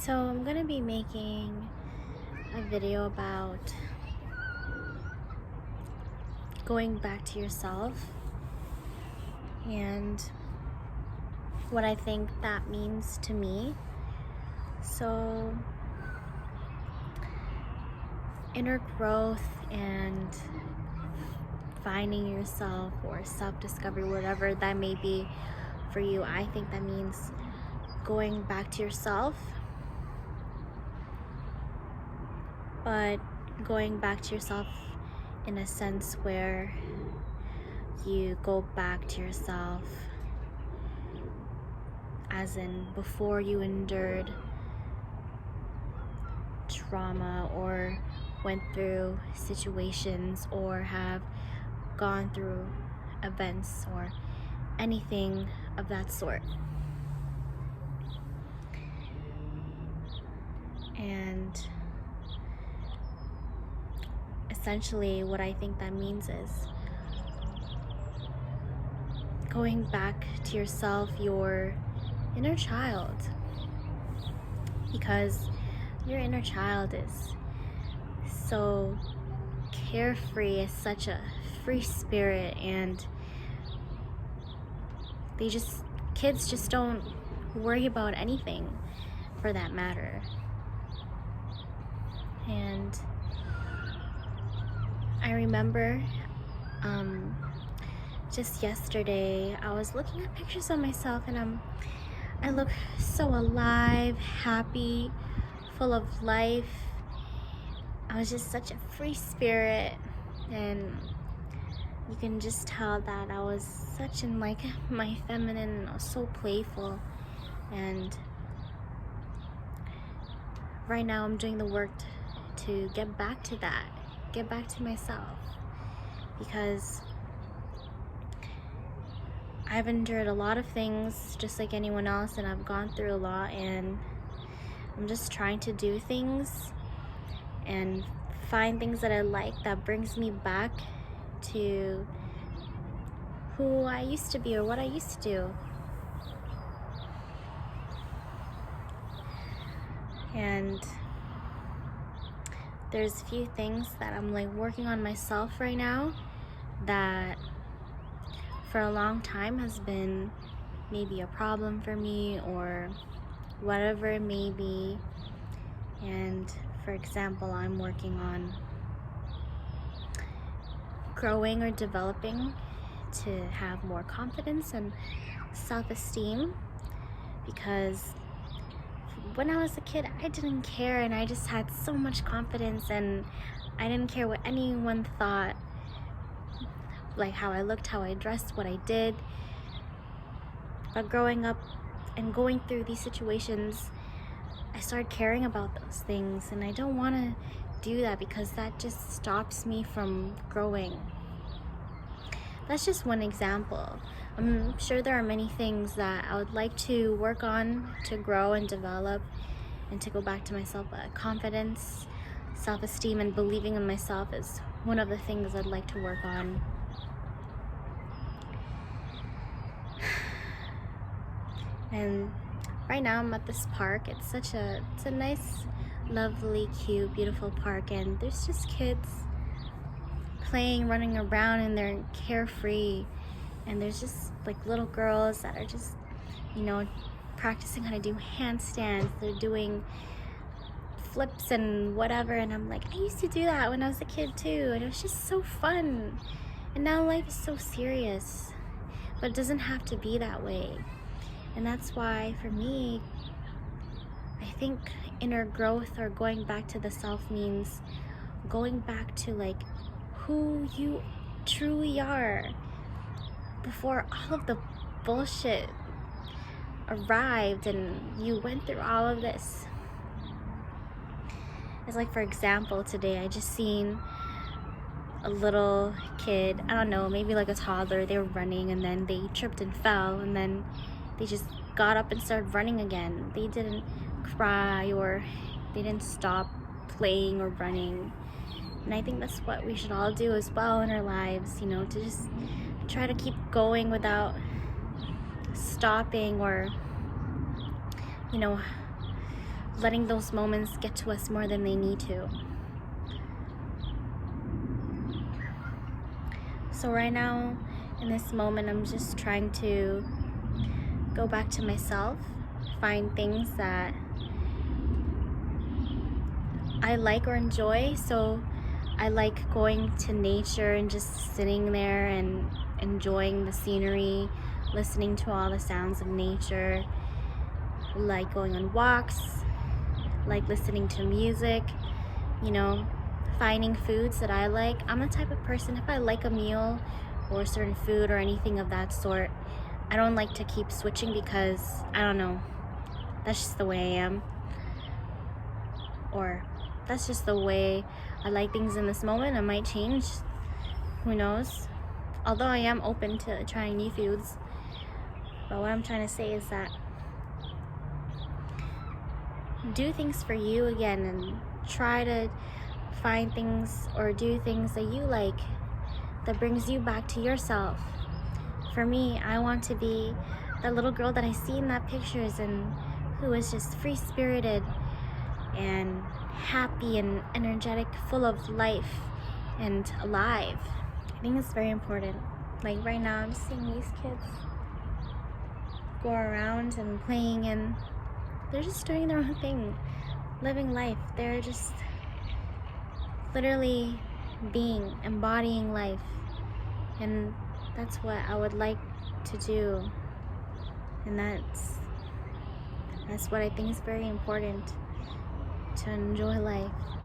So I'm gonna be making a video about going back to yourself and what I think that means to me. So inner growth and finding yourself or self-discovery, whatever that may be for you, I think that means going back to yourself, but going back to yourself in a sense where you go back to yourself as in before you endured trauma or went through situations or have gone through events or anything of that sort. And essentially what I think that means is going back to yourself, your inner child, because your inner child is so carefree, is such a free spirit, and kids just don't worry about anything for that matter. And I remember just yesterday I was looking at pictures of myself and I look so alive, happy, full of life. I was just such a free spirit, and you can just tell that I was such in like my feminine. I was so playful, and right now I'm doing the work to get back to that, get back to myself, because I've endured a lot of things just like anyone else, and I've gone through a lot, and I'm just trying to do things and find things that I like that brings me back to who I used to be or what I used to do. And there's a few things that I'm like working on myself right now that for a long time has been maybe a problem for me or whatever it may be. And for example, I'm working on growing or developing to have more confidence and self-esteem, because when I was a kid I didn't care, and I just had so much confidence and I didn't care what anyone thought, like how I looked, how I dressed, what I did. But growing up and going through these situations, I started caring about those things, and I don't want to do that because that just stops me from growing. That's just one example. I'm sure there are many things that I would like to work on to grow and develop and to go back to myself. But confidence, self-esteem, and believing in myself is one of the things I'd like to work on. And right now I'm at this park. It's a nice, lovely, cute, beautiful park, and there's just kids playing, running around, and they're carefree. And there's just like little girls that are just, practicing how to do handstands. They're doing flips and whatever, and I'm like, I used to do that when I was a kid too, and it was just so fun. And now life is so serious, but it doesn't have to be that way. And that's why for me, I think inner growth or going back to the self means going back to like who you truly are before all of the bullshit arrived and you went through all of this. It's like, for example, today I just seen a little kid, I don't know, maybe like a toddler. They were running and then they tripped and fell, and then they just got up and started running again. They didn't cry or they didn't stop playing or running. And I think that's what we should all do as well in our lives, to just try to keep going without stopping or, letting those moments get to us more than they need to. So right now, in this moment, I'm just trying to go back to myself, find things that I like or enjoy. So I like going to nature and just sitting there and enjoying the scenery, listening to all the sounds of nature, like going on walks, like listening to music, you know, finding foods that I like. I'm the type of person, if I like a meal or a certain food or anything of that sort, I don't like to keep switching because, I don't know, that's just the way I am. Or that's just the way I like things in this moment. I might change, who knows? Although I am open to trying new foods. But what I'm trying to say is that do things for you again and try to find things or do things that you like that brings you back to yourself. For me, I want to be that little girl that I see in that pictures and who is just free-spirited and happy and energetic, full of life and alive. I think it's very important. Like right now, I'm just seeing these kids go around and playing, and they're just doing their own thing, living life. They're just literally embodying life. And that's what I would like to do. And that's what I think is very important, to enjoy life.